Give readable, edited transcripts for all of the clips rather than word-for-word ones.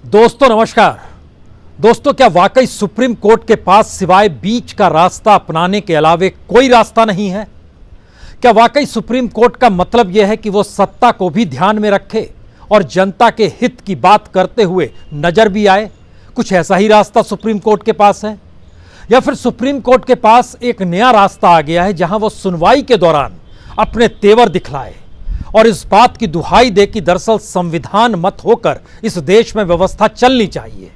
दोस्तों नमस्कार। दोस्तों, क्या वाकई सुप्रीम कोर्ट के पास सिवाय बीच का रास्ता अपनाने के अलावे कोई रास्ता नहीं है? क्या वाकई सुप्रीम कोर्ट का मतलब यह है कि वो सत्ता को भी ध्यान में रखे और जनता के हित की बात करते हुए नजर भी आए? कुछ ऐसा ही रास्ता सुप्रीम कोर्ट के पास है, या फिर सुप्रीम कोर्ट के पास एक नया रास्ता आ गया है जहां वो सुनवाई के दौरान अपने तेवर दिखलाए और इस बात की दुहाई दे कि दरअसल संविधान मत होकर इस देश में व्यवस्था चलनी चाहिए,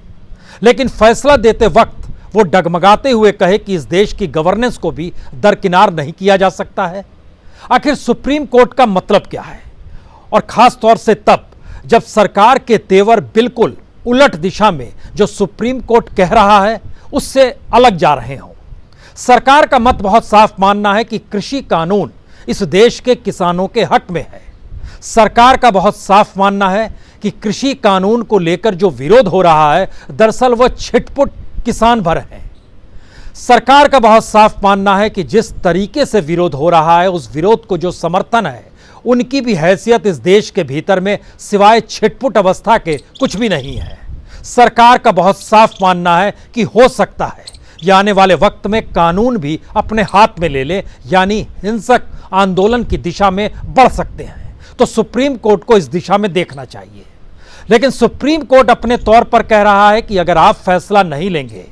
लेकिन फैसला देते वक्त वो डगमगाते हुए कहे कि इस देश की गवर्नेंस को भी दरकिनार नहीं किया जा सकता है? आखिर सुप्रीम कोर्ट का मतलब क्या है? और खास तौर से तब जब सरकार के तेवर बिल्कुल उलट दिशा में जो सुप्रीम कोर्ट कह रहा है उससे अलग जा रहे हों। सरकार का मत बहुत साफ मानना है कि कृषि कानून इस देश के किसानों के हक में है। सरकार का बहुत साफ मानना है कि कृषि कानून को लेकर जो विरोध हो रहा है दरअसल वह छिटपुट किसान भर है। सरकार का बहुत साफ मानना है कि जिस तरीके से विरोध हो रहा है उस विरोध को जो समर्थन है उनकी भी हैसियत इस देश के भीतर में सिवाय छिटपुट अवस्था के कुछ भी नहीं है। सरकार का बहुत साफ मानना है कि हो सकता है यह आने वाले वक्त में कानून भी अपने हाथ में ले ले, यानी हिंसक आंदोलन की दिशा में बढ़ सकते हैं। तो सुप्रीम कोर्ट को इस दिशा में देखना चाहिए। लेकिन सुप्रीम कोर्ट अपने तौर पर कह रहा है कि अगर आप फैसला नहीं लेंगे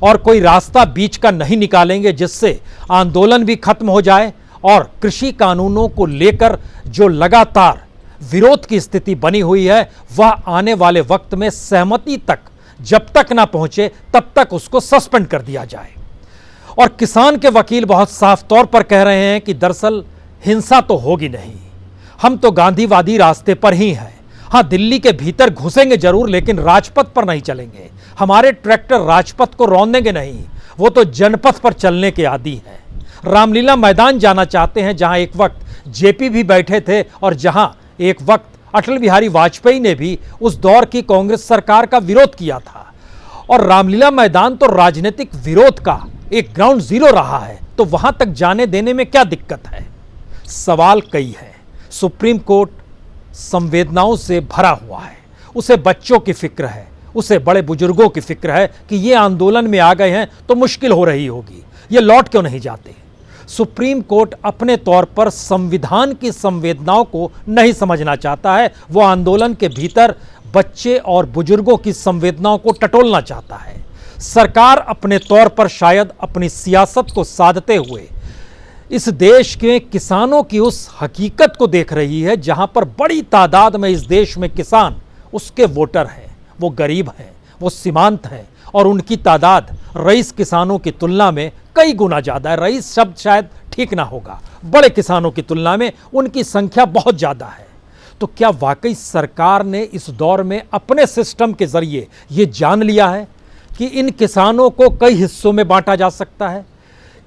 और कोई रास्ता बीच का नहीं निकालेंगे जिससे आंदोलन भी खत्म हो जाए और कृषि कानूनों को लेकर जो लगातार विरोध की स्थिति बनी हुई है वह आने वाले वक्त में सहमति तक जब तक ना पहुंचे तब तक उसको सस्पेंड कर दिया जाए। और किसान के वकील बहुत साफ तौर पर कह रहे हैं कि दरअसल हिंसा तो होगी नहीं, हम तो गांधीवादी रास्ते पर ही हैं। हाँ, दिल्ली के भीतर घुसेंगे जरूर लेकिन राजपथ पर नहीं चलेंगे। हमारे ट्रैक्टर राजपथ को रौंदेंगे नहीं, वो तो जनपथ पर चलने के आदी हैं। रामलीला मैदान जाना चाहते हैं जहां एक वक्त जेपी भी बैठे थे और जहां एक वक्त अटल बिहारी वाजपेयी ने भी उस दौर की कांग्रेस सरकार का विरोध किया था। और रामलीला मैदान तो राजनीतिक विरोध का एक ग्राउंड जीरो रहा है, तो वहां तक जाने देने में क्या दिक्कत है? सवाल कई है। सुप्रीम कोर्ट संवेदनाओं से भरा हुआ है। उसे बच्चों की फिक्र है, उसे बड़े बुजुर्गों की फिक्र है कि ये आंदोलन में आ गए हैं तो मुश्किल हो रही होगी, ये लौट क्यों नहीं जाते? सुप्रीम कोर्ट अपने तौर पर संविधान की संवेदनाओं को नहीं समझना चाहता है। वो आंदोलन के भीतर बच्चे और बुजुर्गों की संवेदनाओं को टटोलना चाहता है। सरकार अपने तौर पर शायद अपनी सियासत को साधते हुए इस देश के किसानों की उस हकीकत को देख रही है जहां पर बड़ी तादाद में इस देश में किसान उसके वोटर हैं, वो गरीब हैं, वो सीमांत हैं और उनकी तादाद रईस किसानों की तुलना में कई गुना ज़्यादा है। रईस शब्द शायद ठीक ना होगा, बड़े किसानों की तुलना में उनकी संख्या बहुत ज़्यादा है। तो क्या वाकई सरकार ने इस दौर में अपने सिस्टम के जरिए ये जान लिया है कि इन किसानों को कई हिस्सों में बांटा जा सकता है?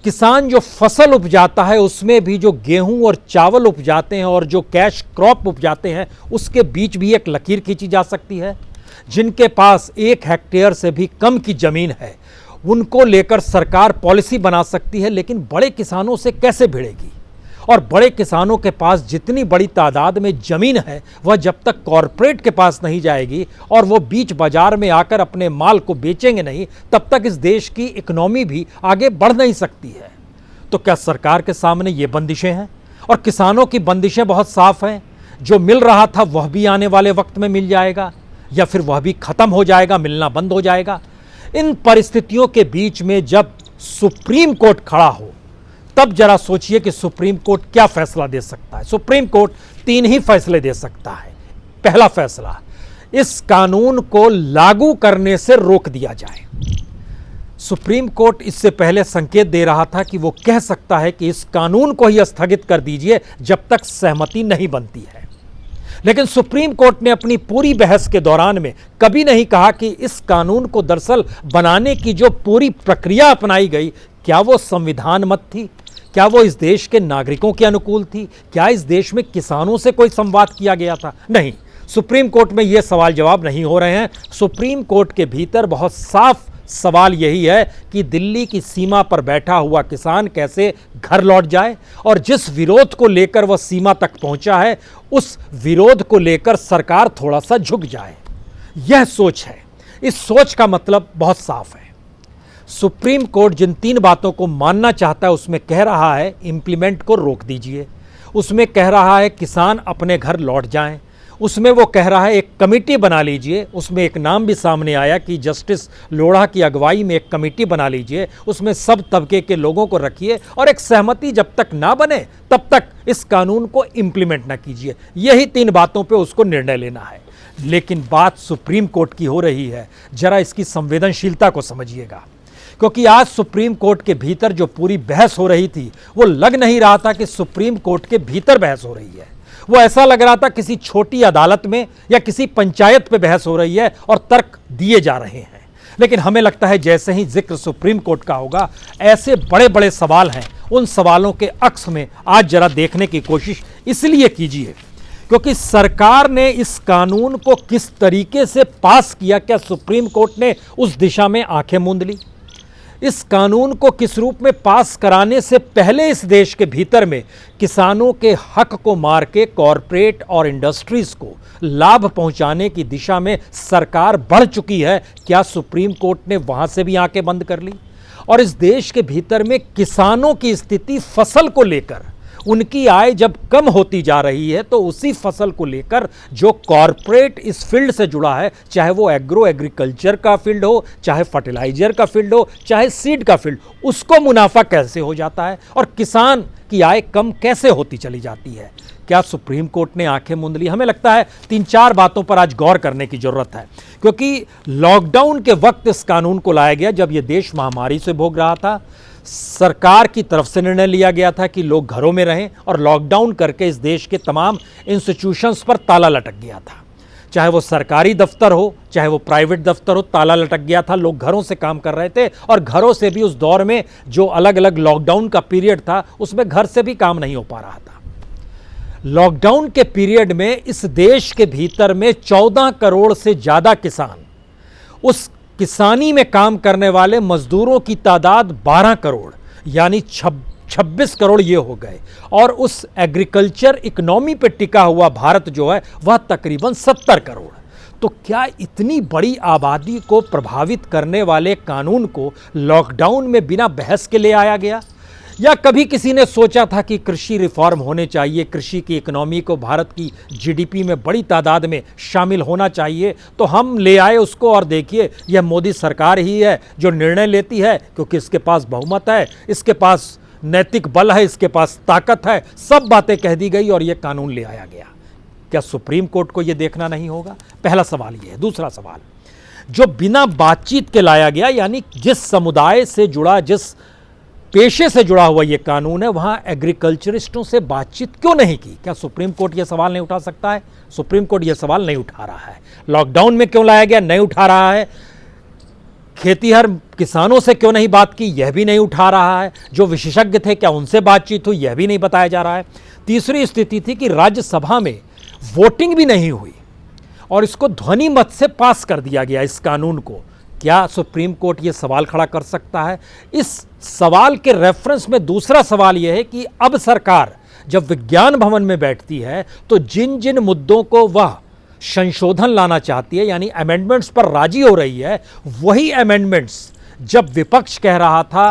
किसान जो फसल उपजाता है उसमें भी जो गेहूं और चावल उपजाते हैं और जो कैश क्रॉप उपजाते हैं उसके बीच भी एक लकीर खींची जा सकती है। जिनके पास 1 हेक्टेयर से भी कम की जमीन है उनको लेकर सरकार पॉलिसी बना सकती है, लेकिन बड़े किसानों से कैसे भिड़ेगी? और बड़े किसानों के पास जितनी बड़ी तादाद में जमीन है वह जब तक कॉरपोरेट के पास नहीं जाएगी और वो बीच बाजार में आकर अपने माल को बेचेंगे नहीं, तब तक इस देश की इकोनॉमी भी आगे बढ़ नहीं सकती है। तो क्या सरकार के सामने ये बंदिशें हैं? और किसानों की बंदिशें बहुत साफ हैं। जो मिल रहा था वह भी आने वाले वक्त में मिल जाएगा या फिर वह भी खत्म हो जाएगा, मिलना बंद हो जाएगा। इन परिस्थितियों के बीच में जब सुप्रीम कोर्ट खड़ा हो तब जरा सोचिए कि सुप्रीम कोर्ट क्या फैसला दे सकता है। सुप्रीम कोर्ट 3 ही फैसले दे सकता है। पहला फैसला, इस कानून को लागू करने से रोक दिया जाए। सुप्रीम कोर्ट इससे पहले संकेत दे रहा था कि वो कह सकता है कि इस कानून को ही स्थगित कर दीजिए जब तक सहमति नहीं बनती है। लेकिन सुप्रीम कोर्ट ने अपनी पूरी बहस के दौरान में कभी नहीं कहा कि इस कानून को दरअसल बनाने की जो पूरी प्रक्रिया अपनाई गई क्या वो संविधान मत थी? क्या वो इस देश के नागरिकों के अनुकूल थी? क्या इस देश में किसानों से कोई संवाद किया गया था? नहीं, सुप्रीम कोर्ट में ये सवाल जवाब नहीं हो रहे हैं। सुप्रीम कोर्ट के भीतर बहुत साफ सवाल यही है कि दिल्ली की सीमा पर बैठा हुआ किसान कैसे घर लौट जाए और जिस विरोध को लेकर वह सीमा तक पहुंचा है उस विरोध को लेकर सरकार थोड़ा सा झुक जाए। यह सोच है। इस सोच का मतलब बहुत साफ है। सुप्रीम कोर्ट जिन 3 बातों को मानना चाहता है उसमें कह रहा है इंप्लीमेंट को रोक दीजिए, उसमें कह रहा है किसान अपने घर लौट जाएं, उसमें वो कह रहा है एक कमेटी बना लीजिए। उसमें एक नाम भी सामने आया कि जस्टिस लोढ़ा की अगुवाई में एक कमेटी बना लीजिए, उसमें सब तबके के लोगों को रखिए और एक सहमति जब तक ना बने तब तक इस कानून को इंप्लीमेंट ना कीजिए। यही 3 बातों पे उसको निर्णय लेना है। लेकिन बात सुप्रीम कोर्ट की हो रही है, जरा इसकी संवेदनशीलता को समझिएगा। क्योंकि आज सुप्रीम कोर्ट के भीतर जो पूरी बहस हो रही थी वो लग नहीं रहा था कि सुप्रीम कोर्ट के भीतर बहस हो रही है। वो ऐसा लग रहा था किसी छोटी अदालत में या किसी पंचायत पे बहस हो रही है और तर्क दिए जा रहे हैं। लेकिन हमें लगता है जैसे ही जिक्र सुप्रीम कोर्ट का होगा, ऐसे बड़े बड़े सवाल हैं, उन सवालों के अक्स में आज जरा देखने की कोशिश इसलिए कीजिए क्योंकि सरकार ने इस कानून को किस तरीके से पास किया, क्या सुप्रीम कोर्ट ने उस दिशा में आंखें मूंद ली? इस कानून को किस रूप में पास कराने से पहले इस देश के भीतर में किसानों के हक को मार के कॉरपोरेट और इंडस्ट्रीज को लाभ पहुंचाने की दिशा में सरकार बढ़ चुकी है, क्या सुप्रीम कोर्ट ने वहां से भी आंखें बंद कर ली? और इस देश के भीतर में किसानों की स्थिति, फसल को लेकर उनकी आय जब कम होती जा रही है तो उसी फसल को लेकर जो कॉरपोरेट इस फील्ड से जुड़ा है, चाहे वो एग्रीकल्चर का फील्ड हो, चाहे फर्टिलाइजर का फील्ड हो, चाहे सीड का फील्ड, उसको मुनाफा कैसे हो जाता है और किसान की आय कम कैसे होती चली जाती है? क्या सुप्रीम कोर्ट ने आंखें मूंद ली? हमें लगता है 3-4 बातों पर आज गौर करने की जरूरत है, क्योंकि लॉकडाउन के वक्त इस कानून को लाया गया जब यह देश महामारी से भोग रहा था। सरकार की तरफ से निर्णय लिया गया था कि लोग घरों में रहें और लॉकडाउन करके इस देश के तमाम इंस्टीट्यूशंस पर ताला लटक गया था। चाहे वो सरकारी दफ्तर हो, चाहे वो प्राइवेट दफ्तर हो, ताला लटक गया था। लोग घरों से काम कर रहे थे और घरों से भी उस दौर में जो अलग अलग लॉकडाउन का पीरियड था उसमें घर से भी काम नहीं हो पा रहा था। लॉकडाउन के पीरियड में इस देश के भीतर में 14 करोड़ से ज्यादा किसान, उस किसानी में काम करने वाले मजदूरों की तादाद 12 करोड़ यानी 26 करोड़ ये हो गए, और उस एग्रीकल्चर इकोनॉमी पे टिका हुआ भारत जो है वह तकरीबन 70 करोड़। तो क्या इतनी बड़ी आबादी को प्रभावित करने वाले कानून को लॉकडाउन में बिना बहस के ले आया गया? या कभी किसी ने सोचा था कि कृषि रिफॉर्म होने चाहिए, कृषि की इकोनॉमी को भारत की जीडीपी में बड़ी तादाद में शामिल होना चाहिए, तो हम ले आए उसको और देखिए यह मोदी सरकार ही है जो निर्णय लेती है क्योंकि इसके पास बहुमत है, इसके पास नैतिक बल है, इसके पास ताकत है, सब बातें कह दी गई और यह कानून ले आया गया। क्या सुप्रीम कोर्ट को यह देखना नहीं होगा? पहला सवाल यह है। दूसरा सवाल, जो बिना बातचीत के लाया गया, यानी जिस समुदाय से जुड़ा, जिस पेशे से जुड़ा हुआ ये कानून है, वहां एग्रीकल्चरिस्टों से बातचीत क्यों नहीं की? क्या सुप्रीम कोर्ट ये सवाल नहीं उठा सकता है? सुप्रीम कोर्ट ये सवाल नहीं उठा रहा है। लॉकडाउन में क्यों लाया गया? नहीं उठा रहा है। खेतीहर किसानों से क्यों नहीं बात की? यह भी नहीं उठा रहा है। जो विशेषज्ञ थे क्या उनसे बातचीत हुई? यह भी नहीं बताया जा रहा है। तीसरी स्थिति थी कि राज्यसभा में वोटिंग भी नहीं हुई और इसको ध्वनि मत से पास कर दिया गया इस कानून को। क्या सुप्रीम कोर्ट ये सवाल खड़ा कर सकता है? इस सवाल के रेफरेंस में दूसरा सवाल यह है कि अब सरकार जब विज्ञान भवन में बैठती है तो जिन जिन मुद्दों को वह संशोधन लाना चाहती है, यानी अमेंडमेंट्स पर राजी हो रही है, वही अमेंडमेंट्स जब विपक्ष कह रहा था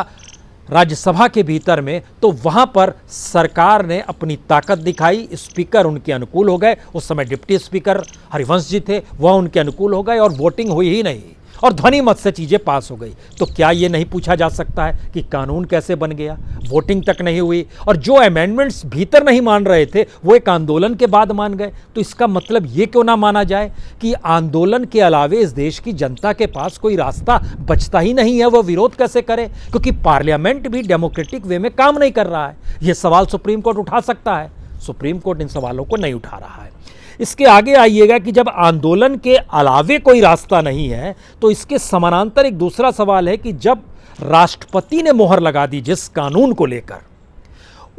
राज्यसभा के भीतर में, तो वहां पर सरकार ने अपनी ताकत दिखाई। स्पीकर उनके अनुकूल हो गए, उस समय डिप्टी स्पीकर हरिवंश जी थे, वह उनके अनुकूल हो गए और वोटिंग हुई ही नहीं और ध्वनि मत से चीजें पास हो गई। तो क्या यह नहीं पूछा जा सकता है कि कानून कैसे बन गया? वोटिंग तक नहीं हुई और जो अमेंडमेंट्स भीतर नहीं मान रहे थे वो एक आंदोलन के बाद मान गए। तो इसका मतलब ये क्यों ना माना जाए कि आंदोलन के अलावे इस देश की जनता के पास कोई रास्ता बचता ही नहीं है, वह विरोध कैसे करे? क्योंकि पार्लियामेंट भी डेमोक्रेटिक वे में काम नहीं कर रहा है। यह सवाल सुप्रीम कोर्ट उठा सकता है। सुप्रीम कोर्ट इन सवालों को नहीं उठा रहा है। इसके आगे आइएगा कि जब आंदोलन के अलावे कोई रास्ता नहीं है तो इसके समानांतर एक दूसरा सवाल है कि जब राष्ट्रपति ने मोहर लगा दी जिस कानून को लेकर,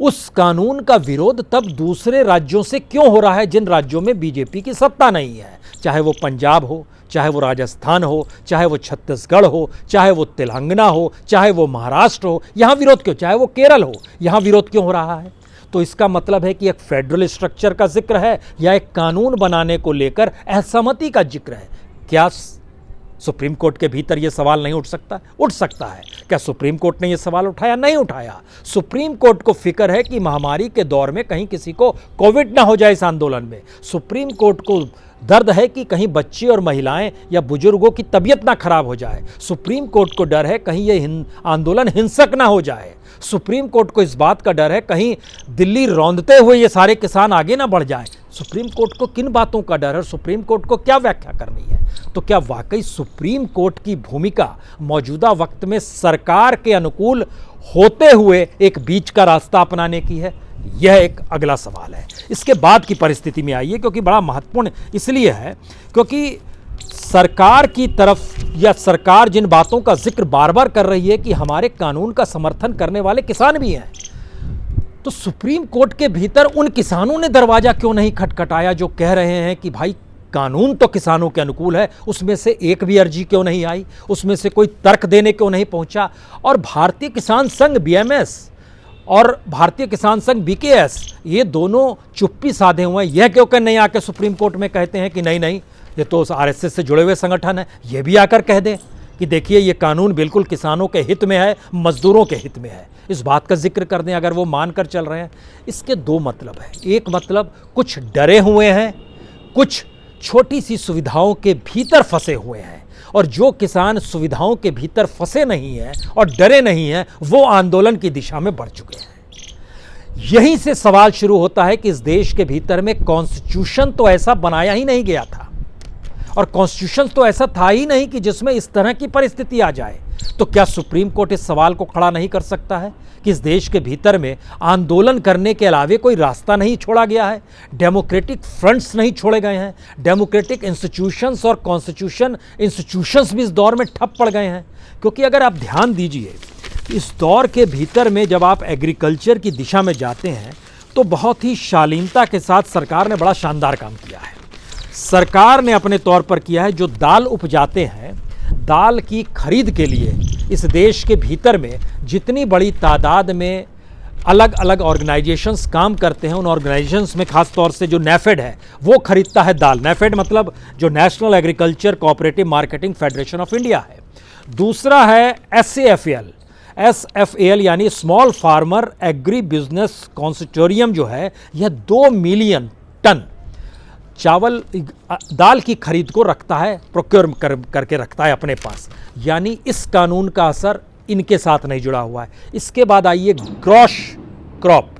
उस कानून का विरोध तब दूसरे राज्यों से क्यों हो रहा है जिन राज्यों में बीजेपी की सत्ता नहीं है? चाहे वो पंजाब हो, चाहे वो राजस्थान हो, चाहे वो छत्तीसगढ़ हो, चाहे वो तेलंगाना हो, चाहे वो महाराष्ट्र हो, यहां विरोध क्यों? चाहे वो केरल हो, यहां विरोध क्यों हो रहा है? तो इसका मतलब है कि एक फेडरल स्ट्रक्चर का जिक्र है या एक कानून बनाने को लेकर असहमति का जिक्र है? क्या सुप्रीम कोर्ट के भीतर यह सवाल नहीं उठ सकता? उठ सकता है। क्या सुप्रीम कोर्ट ने यह सवाल उठाया? नहीं उठाया। सुप्रीम कोर्ट को फिक्र है कि महामारी के दौर में कहीं किसी को कोविड ना हो जाए इस आंदोलन में। सुप्रीम कोर्ट को दर्द है कि कहीं बच्चे और महिलाएं या बुजुर्गों की तबीयत ना खराब हो जाए। सुप्रीम कोर्ट को डर है कहीं यह आंदोलन हिंसक ना हो जाए। सुप्रीम कोर्ट को इस बात का डर है कहीं दिल्ली रौंदते हुए ये सारे किसान आगे ना बढ़ जाएं। सुप्रीम कोर्ट को किन बातों का डर है? सुप्रीम कोर्ट को क्या व्याख्या करनी है? तो क्या वाकई सुप्रीम कोर्ट की भूमिका मौजूदा वक्त में सरकार के अनुकूल होते हुए एक बीच का रास्ता अपनाने की है? यह एक अगला सवाल है। इसके बाद की परिस्थिति में आइए, क्योंकि बड़ा महत्वपूर्ण इसलिए है क्योंकि सरकार की तरफ या सरकार जिन बातों का जिक्र बार बार कर रही है कि हमारे कानून का समर्थन करने वाले किसान भी हैं, तो सुप्रीम कोर्ट के भीतर उन किसानों ने दरवाजा क्यों नहीं खटखटाया जो कह रहे हैं कि भाई कानून तो किसानों के अनुकूल है? उसमें से एक भी अर्जी क्यों नहीं आई? उसमें से कोई तर्क देने क्यों नहीं पहुंचा? और भारतीय किसान संघ बीएमएस और भारतीय किसान संघ बीकेएस ये दोनों चुप्पी साधे हुए हैं। यह क्यों कर नहीं आकर सुप्रीम कोर्ट में कहते हैं कि नहीं नहीं ये तो आरएसएस से जुड़े हुए संगठन है? ये भी आकर कह दें कि देखिए ये कानून बिल्कुल किसानों के हित में है, मजदूरों के हित में है। इस बात का जिक्र कर दें अगर वो मानकर चल रहे हैं। इसके दो मतलब है। एक मतलब कुछ डरे हुए हैं, कुछ छोटी सी सुविधाओं के भीतर फंसे हुए हैं, और जो किसान सुविधाओं के भीतर फंसे नहीं हैं और डरे नहीं हैं वो आंदोलन की दिशा में बढ़ चुके हैं। यहीं से सवाल शुरू होता है कि इस देश के भीतर में कॉन्स्टिट्यूशन तो ऐसा बनाया ही नहीं गया था, और कॉन्स्टिट्यूशन तो ऐसा था ही नहीं कि जिसमें इस तरह की परिस्थिति आ जाए। तो क्या सुप्रीम कोर्ट इस सवाल को खड़ा नहीं कर सकता है कि इस देश के भीतर में आंदोलन करने के अलावे कोई रास्ता नहीं छोड़ा गया है? डेमोक्रेटिक फ्रंट्स नहीं छोड़े गए हैं? डेमोक्रेटिक इंस्टीट्यूशंस और कॉन्स्टिट्यूशन इंस्टीट्यूशंस भी इस दौर में ठप पड़ गए हैं? क्योंकि अगर आप ध्यान दीजिए, इस दौर के भीतर में जब आप एग्रीकल्चर की दिशा में जाते हैं तो बहुत ही शालीनता के साथ सरकार ने बड़ा शानदार काम किया है। सरकार ने अपने तौर पर किया है, जो दाल उपजाते हैं, दाल की खरीद के लिए इस देश के भीतर में जितनी बड़ी तादाद में अलग अलग ऑर्गेनाइजेशंस काम करते हैं, उन ऑर्गेनाइजेशंस में खास तौर से जो नेफेड है वो खरीदता है दाल। नेफेड मतलब जो national agriculture cooperative marketing federation of India है। दूसरा है SAFL यानी small farmer agri business consortium, जो है यह 2 मिलियन टन चावल दाल की खरीद को रखता है, प्रोक्योर करके रखता है अपने पास। यानी इस कानून का असर इनके साथ नहीं जुड़ा हुआ है। इसके बाद आइए ग्रॉस क्रॉप,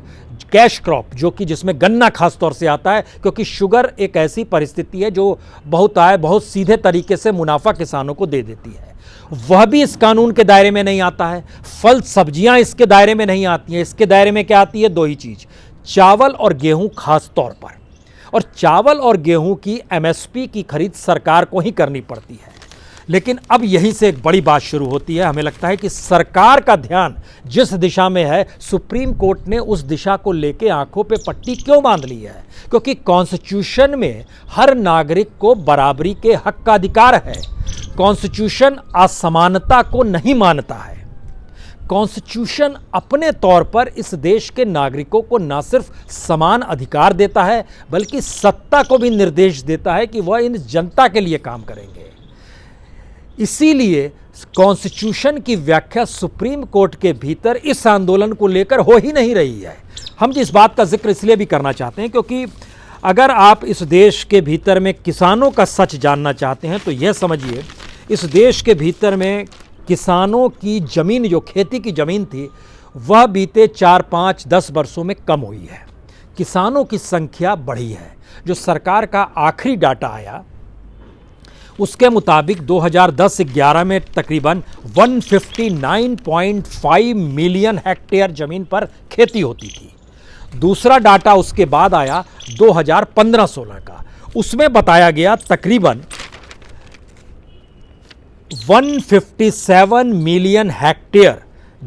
कैश क्रॉप, जो कि जिसमें गन्ना खास तौर से आता है, क्योंकि शुगर एक ऐसी परिस्थिति है जो बहुत सीधे तरीके से मुनाफा किसानों को दे देती है। वह भी इस कानून के दायरे में नहीं आता है। फल सब्जियां इसके दायरे में नहीं आती हैं। इसके दायरे में क्या आती है? दो ही चीज, चावल और गेहूं खास तौर पर। और चावल और गेहूं की MSP की खरीद सरकार को ही करनी पड़ती है। लेकिन अब यहीं से एक बड़ी बात शुरू होती है। हमें लगता है कि सरकार का ध्यान जिस दिशा में है, सुप्रीम कोर्ट ने उस दिशा को लेकर आंखों पे पट्टी क्यों बांध ली है? क्योंकि कॉन्स्टिट्यूशन में हर नागरिक को बराबरी के हक का अधिकार है। कॉन्स्टिट्यूशन असमानता को नहीं मानता है। कॉन्स्टिट्यूशन अपने तौर पर इस देश के नागरिकों को न सिर्फ समान अधिकार देता है, बल्कि सत्ता को भी निर्देश देता है कि वह इन जनता के लिए काम करेंगे। इसीलिए कॉन्स्टिट्यूशन की व्याख्या सुप्रीम कोर्ट के भीतर इस आंदोलन को लेकर हो ही नहीं रही है। हम इस बात का जिक्र इसलिए भी करना चाहते हैं क्योंकि अगर आप इस देश के भीतर में किसानों का सच जानना चाहते हैं तो यह समझिए, इस देश के भीतर में किसानों की ज़मीन, जो खेती की ज़मीन थी, वह बीते 4, 5, 10 वर्षों में कम हुई है। किसानों की संख्या बढ़ी है। जो सरकार का आखिरी डाटा आया उसके मुताबिक 2010-11 में तकरीबन 159.5 मिलियन हेक्टेयर ज़मीन पर खेती होती थी। दूसरा डाटा उसके बाद आया 2015-16 का, उसमें बताया गया तकरीबन 157 मिलियन हेक्टेयर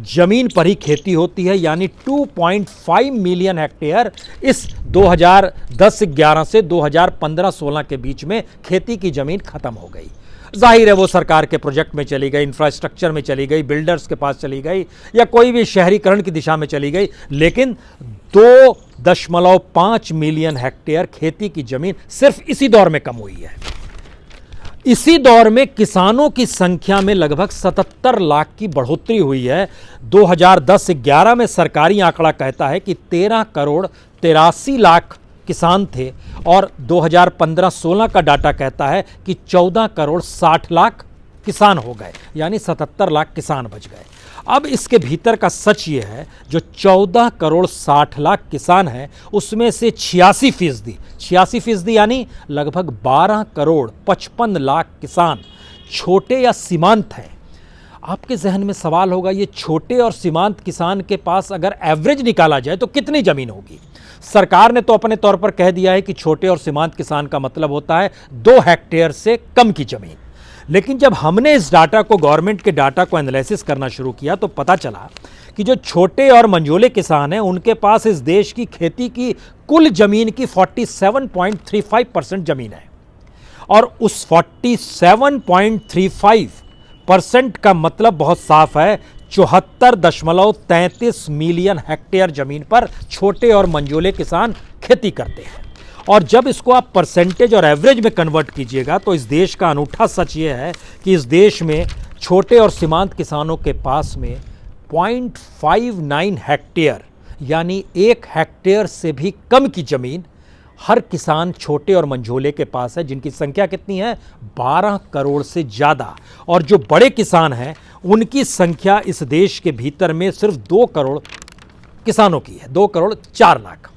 जमीन पर ही खेती होती है। यानी 2.5 मिलियन हेक्टेयर इस 2010-11 से 2015-16 के बीच में खेती की जमीन खत्म हो गई। जाहिर है वो सरकार के प्रोजेक्ट में चली गई, इंफ्रास्ट्रक्चर में चली गई, बिल्डर्स के पास चली गई, या कोई भी शहरीकरण की दिशा में चली गई, लेकिन 2.5 मिलियन हेक्टेयर खेती की जमीन सिर्फ इसी दौर में कम हुई है। इसी दौर में किसानों की संख्या में लगभग 77 लाख की बढ़ोतरी हुई है। 2010-11 में सरकारी आंकड़ा कहता है कि 13 करोड़ 83 लाख किसान थे और 2015-16 का डाटा कहता है कि 14 करोड़ 60 लाख किसान हो गए, यानी 77 लाख किसान बच गए। अब इसके भीतर का सच ये है, जो 14 करोड़ 60 लाख किसान हैं उसमें से 86% यानी लगभग 12 करोड़ 55 लाख किसान छोटे या सीमांत हैं। आपके जहन में सवाल होगा, ये छोटे और सीमांत किसान के पास अगर एवरेज निकाला जाए तो कितनी जमीन होगी? सरकार ने तो अपने तौर पर कह दिया है कि छोटे और सीमांत किसान का मतलब होता है 2 हेक्टेयर से कम की जमीन। लेकिन जब हमने इस डाटा को, गवर्नमेंट के डाटा को एनालिसिस करना शुरू किया तो पता चला कि जो छोटे और मंझोले किसान हैं उनके पास इस देश की खेती की कुल जमीन की 47.35% जमीन है। और उस 47.35% का मतलब बहुत साफ है, 74.33 मिलियन हेक्टेयर जमीन पर छोटे और मंझोले किसान खेती करते हैं। और जब इसको आप परसेंटेज और एवरेज में कन्वर्ट कीजिएगा तो इस देश का अनूठा सच ये है कि इस देश में छोटे और सीमांत किसानों के पास में 0.59 हेक्टेयर यानी 1 हेक्टेयर से भी कम की जमीन हर किसान छोटे और मंझोले के पास है, जिनकी संख्या कितनी है? 12 करोड़ से ज़्यादा। और जो बड़े किसान हैं उनकी संख्या इस देश के भीतर में सिर्फ 2 करोड़ किसानों की है, 2 करोड़ 4 लाख।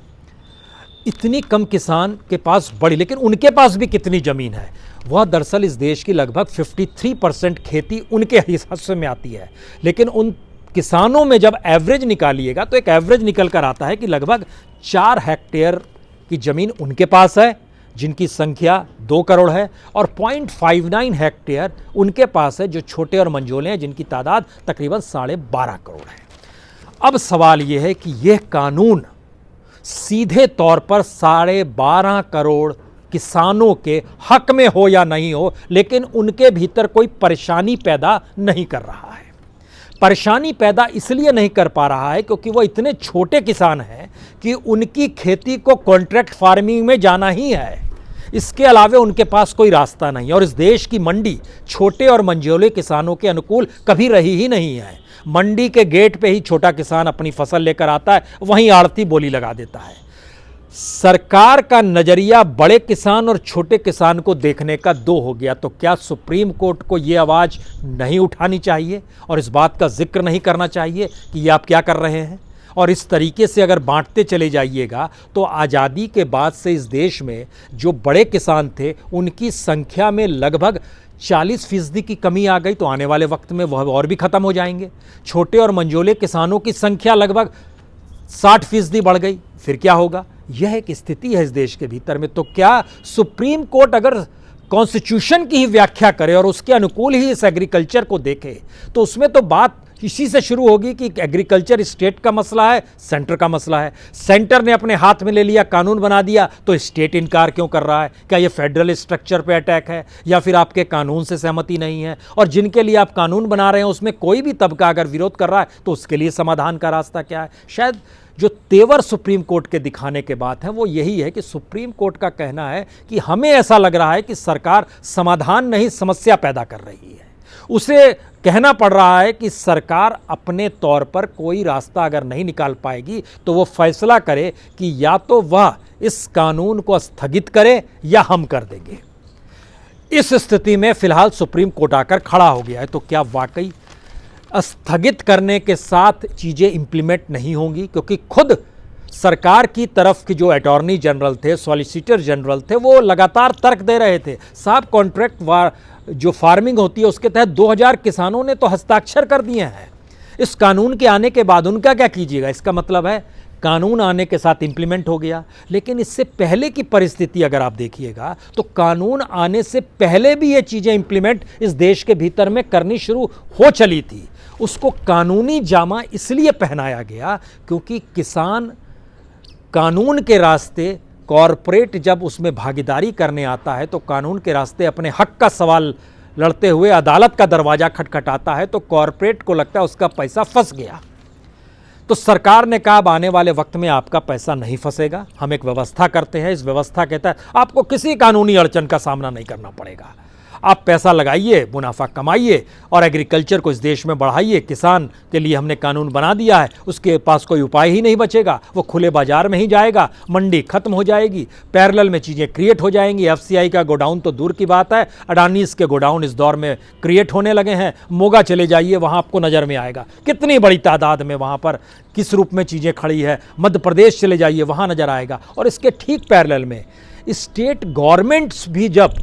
इतनी कम किसान के पास बड़ी, लेकिन उनके पास भी कितनी ज़मीन है? वह दरअसल इस देश की लगभग 53% खेती उनके हिस्से में आती है। लेकिन उन किसानों में जब एवरेज निकालिएगा तो एक एवरेज निकल कर आता है कि लगभग 4 हेक्टेयर की ज़मीन उनके पास है, जिनकी संख्या 2 करोड़ है, और 0.59 हेक्टेयर उनके पास है जो छोटे और मंझोले हैं, जिनकी तादाद तकरीबन 12.5 करोड़ है। अब सवाल यह है कि यह कानून सीधे तौर पर 12.5 करोड़ किसानों के हक में हो या नहीं हो, लेकिन उनके भीतर कोई परेशानी पैदा नहीं कर रहा है। परेशानी पैदा इसलिए नहीं कर पा रहा है क्योंकि वो इतने छोटे किसान हैं कि उनकी खेती को कॉन्ट्रैक्ट फार्मिंग में जाना ही है, इसके अलावा उनके पास कोई रास्ता नहीं। और इस देश की मंडी छोटे और मंझोले किसानों के अनुकूल कभी रही ही नहीं है। मंडी के गेट पे ही छोटा किसान अपनी फसल लेकर आता है, वहीं आड़ती बोली लगा देता है। सरकार का नजरिया बड़े किसान और छोटे किसान को देखने का 2 हो गया। तो क्या सुप्रीम कोर्ट को यह आवाज नहीं उठानी चाहिए और इस बात का जिक्र नहीं करना चाहिए कि ये आप क्या कर रहे हैं? और इस तरीके से अगर बांटते चले जाइएगा तो आज़ादी के बाद से इस देश में जो बड़े किसान थे उनकी संख्या में लगभग 40% की कमी आ गई, तो आने वाले वक्त में वह और भी ख़त्म हो जाएंगे। छोटे और मंझोले किसानों की संख्या लगभग 60% बढ़ गई, फिर क्या होगा? यह एक स्थिति है इस देश के भीतर में। तो क्या सुप्रीम कोर्ट अगर कॉन्स्टिट्यूशन की ही व्याख्या करे और उसके अनुकूल ही इस एग्रीकल्चर को देखे तो उसमें तो बात इसी से शुरू होगी कि एग्रीकल्चर स्टेट का मसला है, सेंटर का मसला है। सेंटर ने अपने हाथ में ले लिया, कानून बना दिया, तो स्टेट इनकार क्यों कर रहा है? क्या ये फेडरल स्ट्रक्चर पे अटैक है या फिर आपके कानून से सहमति नहीं है? और जिनके लिए आप कानून बना रहे हैं उसमें कोई भी तबका अगर विरोध कर रहा है तो उसके लिए समाधान का रास्ता क्या है? शायद जो तेवर सुप्रीम कोर्ट के दिखाने के बात है वो यही है कि सुप्रीम कोर्ट का कहना है कि हमें ऐसा लग रहा है कि सरकार समाधान नहीं समस्या पैदा कर रही है। उसे कहना पड़ रहा है कि सरकार अपने तौर पर कोई रास्ता अगर नहीं निकाल पाएगी तो वो फैसला करे कि या तो वह इस कानून को स्थगित करे या हम कर देंगे। इस स्थिति में फिलहाल सुप्रीम कोर्ट आकर खड़ा हो गया है। तो क्या वाकई स्थगित करने के साथ चीज़ें इंप्लीमेंट नहीं होंगी? क्योंकि खुद सरकार की तरफ के जो अटॉर्नी जनरल थे, सॉलिसिटर जनरल थे, वो लगातार तर्क दे रहे थे, साहब कॉन्ट्रैक्ट जो फार्मिंग होती है उसके तहत 2000 किसानों ने तो हस्ताक्षर कर दिए हैं। इस कानून के आने के बाद उनका क्या कीजिएगा? इसका मतलब है कानून आने के साथ इंप्लीमेंट हो गया, लेकिन इससे पहले की परिस्थिति अगर आप देखिएगा तो कानून आने से पहले भी ये चीज़ें इंप्लीमेंट इस देश के भीतर में करनी शुरू हो चली थी। उसको कानूनी जामा इसलिए पहनाया गया क्योंकि किसान कानून के रास्ते, कॉरपोरेट जब उसमें भागीदारी करने आता है तो कानून के रास्ते अपने हक का सवाल लड़ते हुए अदालत का दरवाज़ा खटखटाता है तो कॉरपोरेट को लगता है उसका पैसा फंस गया। तो सरकार ने कहा अब आने वाले वक्त में आपका पैसा नहीं फंसेगा, हम एक व्यवस्था करते हैं, इस व्यवस्था के तहत आपको किसी कानूनी अड़चन का सामना नहीं करना पड़ेगा। आप पैसा लगाइए, मुनाफा कमाइए और एग्रीकल्चर को इस देश में बढ़ाइए। किसान के लिए हमने कानून बना दिया है, उसके पास कोई उपाय ही नहीं बचेगा, वो खुले बाजार में ही जाएगा, मंडी खत्म हो जाएगी, पैरेलल में चीज़ें क्रिएट हो जाएंगी। एफसीआई का गोडाउन तो दूर की बात है, अडानीज के गोडाउन इस दौर में क्रिएट होने लगे हैं। मोगा चले जाइए, वहाँ आपको नज़र में आएगा कितनी बड़ी तादाद में वहाँ पर किस रूप में चीज़ें खड़ी है। मध्य प्रदेश चले जाइए, वहाँ नज़र आएगा। और इसके ठीक पैरेलल में स्टेट गवर्नमेंट्स भी जब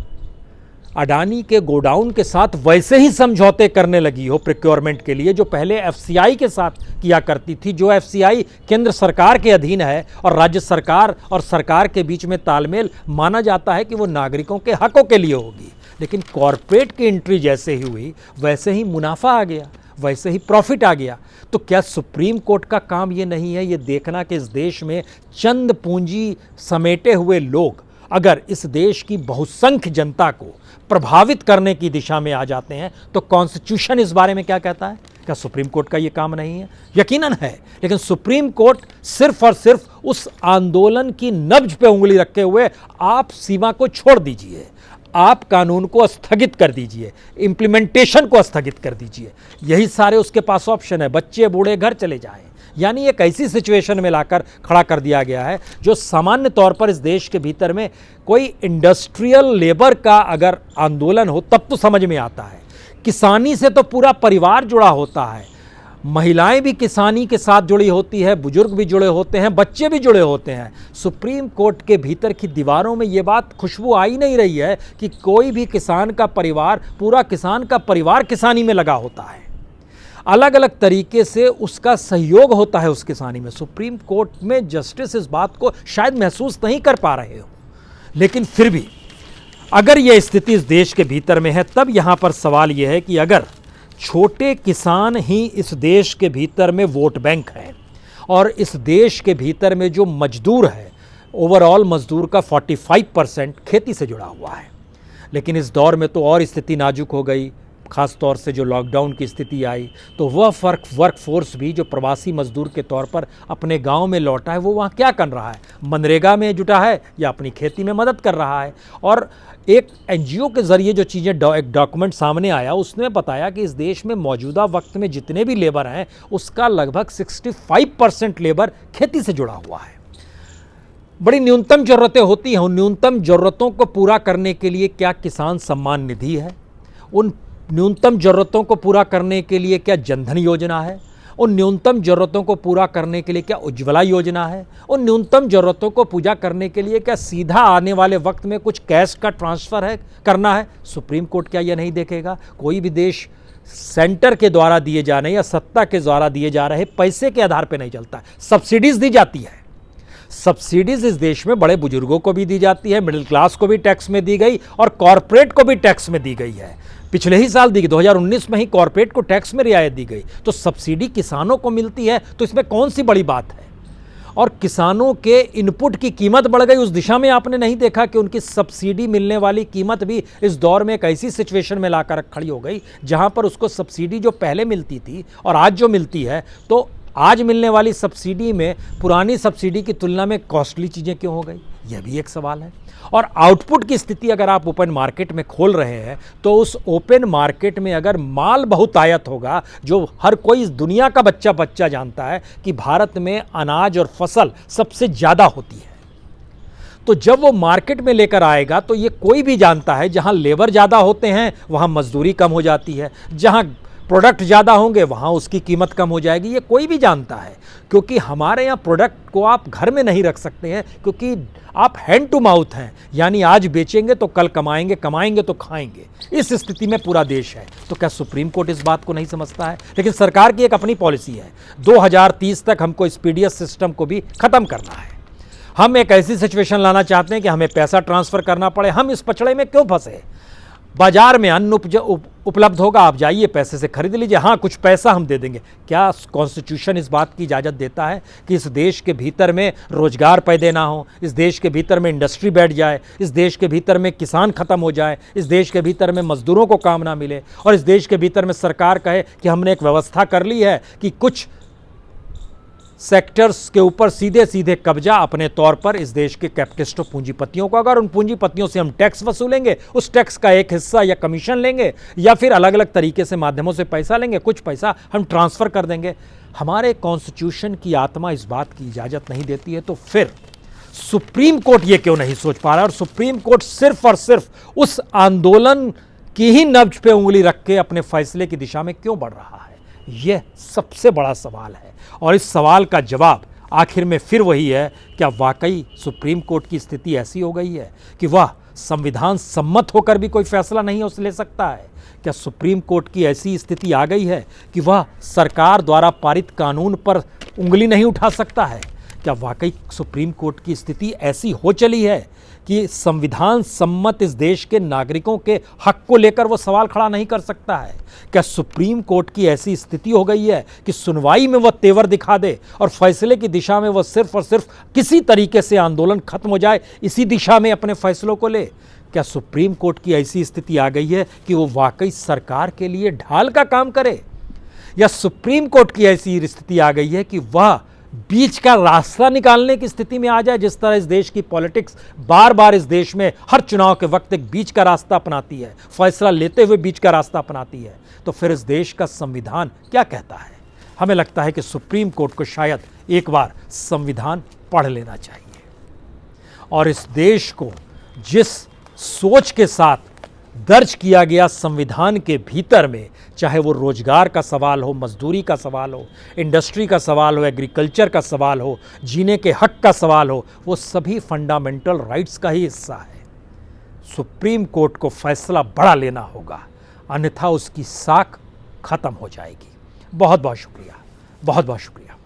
अडानी के गोडाउन के साथ वैसे ही समझौते करने लगी हो प्रोक्योरमेंट के लिए, जो पहले एफसीआई के साथ किया करती थी, जो एफसीआई केंद्र सरकार के अधीन है और राज्य सरकार और सरकार के बीच में तालमेल माना जाता है कि वो नागरिकों के हकों के लिए होगी। लेकिन कॉरपोरेट की एंट्री जैसे ही हुई वैसे ही मुनाफा आ गया, वैसे ही प्रॉफिट आ गया। तो क्या सुप्रीम कोर्ट का काम ये नहीं है ये देखना कि इस देश में चंद पूंजी समेटे हुए लोग अगर इस देश की बहुसंख्य जनता को प्रभावित करने की दिशा में आ जाते हैं तो कॉन्स्टिट्यूशन इस बारे में क्या कहता है? क्या सुप्रीम कोर्ट का ये काम नहीं है? यकीनन है, लेकिन सुप्रीम कोर्ट सिर्फ और सिर्फ उस आंदोलन की नब्ज पे उंगली रखे हुए आप सीमा को छोड़ दीजिए, आप कानून को स्थगित कर दीजिए, इंप्लीमेंटेशन को स्थगित कर दीजिए, यही सारे उसके पास ऑप्शन है। बच्चे बूढ़े घर चले जाएं, यानी एक ऐसी सिचुएशन में लाकर खड़ा कर दिया गया है जो सामान्य तौर पर इस देश के भीतर में कोई इंडस्ट्रियल लेबर का अगर आंदोलन हो तब तो समझ में आता है। किसानी से तो पूरा परिवार जुड़ा होता है, महिलाएं भी किसानी के साथ जुड़ी होती है, बुजुर्ग भी जुड़े होते हैं, बच्चे भी जुड़े होते हैं। सुप्रीम कोर्ट के भीतर की दीवारों में ये बात खुशबू आ ही नहीं रही है कि कोई भी किसान का परिवार, पूरा किसान का परिवार किसानी में लगा होता है, अलग अलग तरीके से उसका सहयोग होता है उस किसानी में। सुप्रीम कोर्ट में जस्टिस इस बात को शायद महसूस नहीं कर पा रहे हो, लेकिन फिर भी अगर यह स्थिति इस देश के भीतर में है तब यहां पर सवाल यह है कि अगर छोटे किसान ही इस देश के भीतर में वोट बैंक है और इस देश के भीतर में जो मजदूर है, ओवरऑल मजदूर का 45% खेती से जुड़ा हुआ है। लेकिन इस दौर में तो और स्थिति नाजुक हो गई, ख़ास तौर से जो लॉकडाउन की स्थिति आई तो वह वर्क फोर्स भी जो प्रवासी मजदूर के तौर पर अपने गांव में लौटा है वो वहाँ क्या कर रहा है? मनरेगा में जुटा है या अपनी खेती में मदद कर रहा है? और एक एनजीओ के ज़रिए जो चीज़ें एक डॉक्यूमेंट सामने आया उसने बताया कि इस देश में मौजूदा वक्त में जितने भी लेबर हैं उसका लगभग 65% लेबर खेती से जुड़ा हुआ है। बड़ी न्यूनतम ज़रूरतें होती हैं, उन न्यूनतम ज़रूरतों को पूरा करने के लिए क्या किसान सम्मान निधि है? उन न्यूनतम ज़रूरतों को पूरा करने के लिए क्या जनधन योजना है? उन न्यूनतम ज़रूरतों को पूरा करने के लिए क्या उज्ज्वला योजना है? उन न्यूनतम ज़रूरतों को पूरा करने के लिए क्या सीधा आने वाले वक्त में कुछ कैश का ट्रांसफ़र है करना है? सुप्रीम कोर्ट क्या यह नहीं देखेगा? कोई भी देश सेंटर के द्वारा दिए जाने या सत्ता के द्वारा दिए जा रहे पैसे के आधार पर नहीं चलता। सब्सिडीज़ दी जाती है, सब्सिडीज़ इस देश में बड़े बुजुर्गों को भी दी जाती है, मिडिल क्लास को भी टैक्स में दी गई और कॉरपोरेट को भी टैक्स में दी गई है। पिछले ही साल दी गई, 2019 में ही कॉरपोरेट को टैक्स में रियायत दी गई। तो सब्सिडी किसानों को मिलती है तो इसमें कौन सी बड़ी बात है? और किसानों के इनपुट की कीमत बढ़ गई, उस दिशा में आपने नहीं देखा कि उनकी सब्सिडी मिलने वाली कीमत भी इस दौर में एक ऐसी सिचुएशन में लाकर खड़ी हो गई जहां पर उसको सब्सिडी जो पहले मिलती थी और आज जो मिलती है, तो आज मिलने वाली सब्सिडी में पुरानी सब्सिडी की तुलना में कॉस्टली चीज़ें क्यों हो गई? यह भी एक सवाल है। और आउटपुट की स्थिति अगर आप ओपन मार्केट में खोल रहे हैं तो उस ओपन मार्केट में अगर माल बहुत आयत होगा, जो हर कोई इस दुनिया का बच्चा जानता है कि भारत में अनाज और फसल सबसे ज़्यादा होती है, तो जब वो मार्केट में लेकर आएगा तो ये कोई भी जानता है जहाँ लेबर ज़्यादा होते हैं वहाँ मजदूरी कम हो जाती है, जहाँ प्रोडक्ट ज़्यादा होंगे वहाँ उसकी कीमत कम हो जाएगी। ये कोई भी जानता है, क्योंकि हमारे यहाँ प्रोडक्ट को आप घर में नहीं रख सकते हैं, क्योंकि आप हैंड टू माउथ हैं, यानी आज बेचेंगे तो कल कमाएंगे, कमाएंगे तो खाएंगे। इस स्थिति में पूरा देश है। तो क्या सुप्रीम कोर्ट इस बात को नहीं समझता है? लेकिन सरकार की एक अपनी पॉलिसी है, 2030 तक हमको इस पीडीएस सिस्टम को भी ख़त्म करना है। हम एक ऐसी सिचुएशन लाना चाहते हैं कि हमें पैसा ट्रांसफ़र करना पड़े। हम इस पचड़े में क्यों फंसे? बाजार में अन्न उपलब्ध होगा, आप जाइए पैसे से खरीद लीजिए, हाँ कुछ पैसा हम दे देंगे। क्या कॉन्स्टिट्यूशन इस बात की इजाज़त देता है कि इस देश के भीतर में रोजगार पैदा ना हो, इस देश के भीतर में इंडस्ट्री बैठ जाए, इस देश के भीतर में किसान ख़त्म हो जाए, इस देश के भीतर में मजदूरों को काम ना मिले, और इस देश के भीतर में सरकार कहे कि हमने एक व्यवस्था कर ली है कि कुछ सेक्टर्स के ऊपर सीधे सीधे कब्जा अपने तौर पर इस देश के कैपिटलिस्टों पूंजीपतियों को, अगर उन पूंजीपतियों से हम टैक्स वसूलेंगे, उस टैक्स का एक हिस्सा या कमीशन लेंगे या फिर अलग अलग तरीके से माध्यमों से पैसा लेंगे, कुछ पैसा हम ट्रांसफर कर देंगे, हमारे कॉन्स्टिट्यूशन की आत्मा इस बात की इजाजत नहीं देती है, तो फिर सुप्रीम कोर्ट ये क्यों नहीं सोच पा रहा? और सुप्रीम कोर्ट सिर्फ और सिर्फ उस आंदोलन की ही नब्ज पे उंगली रख के अपने फैसले की दिशा में क्यों बढ़ रहा है? यह सबसे बड़ा सवाल है। और इस सवाल का जवाब आखिर में फिर वही है, क्या वाकई सुप्रीम कोर्ट की स्थिति ऐसी हो गई है कि वह संविधान सम्मत होकर भी कोई फैसला नहीं ले सकता है? क्या सुप्रीम कोर्ट की ऐसी स्थिति आ गई है कि वह सरकार द्वारा पारित कानून पर उंगली नहीं उठा सकता है? क्या वाकई सुप्रीम कोर्ट की स्थिति ऐसी हो चली है कि संविधान सम्मत इस देश के नागरिकों के हक को लेकर वो सवाल खड़ा नहीं कर सकता है? क्या सुप्रीम कोर्ट की ऐसी स्थिति हो गई है कि सुनवाई में वह तेवर दिखा दे और फैसले की दिशा में वह सिर्फ और सिर्फ किसी तरीके से आंदोलन खत्म हो जाए, इसी दिशा में अपने फैसलों को ले? क्या सुप्रीम कोर्ट की ऐसी स्थिति आ गई है कि वो वाकई सरकार के लिए ढाल का काम करे? या सुप्रीम कोर्ट की ऐसी स्थिति आ गई है कि वह बीच का रास्ता निकालने की स्थिति में आ जाए? जिस तरह इस देश की पॉलिटिक्स बार बार इस देश में हर चुनाव के वक्त एक बीच का रास्ता अपनाती है, फैसला लेते हुए बीच का रास्ता अपनाती है, तो फिर इस देश का संविधान क्या कहता है? हमें लगता है कि सुप्रीम कोर्ट को शायद एक बार संविधान पढ़ लेना चाहिए और इस देश को जिस सोच के साथ दर्ज किया गया संविधान के भीतर में, चाहे वो रोजगार का सवाल हो, मजदूरी का सवाल हो, इंडस्ट्री का सवाल हो, एग्रीकल्चर का सवाल हो, जीने के हक का सवाल हो, वो सभी फंडामेंटल राइट्स का ही हिस्सा है। सुप्रीम कोर्ट को फैसला बड़ा लेना होगा, अन्यथा उसकी साख खत्म हो जाएगी। बहुत बहुत शुक्रिया, बहुत बहुत शुक्रिया।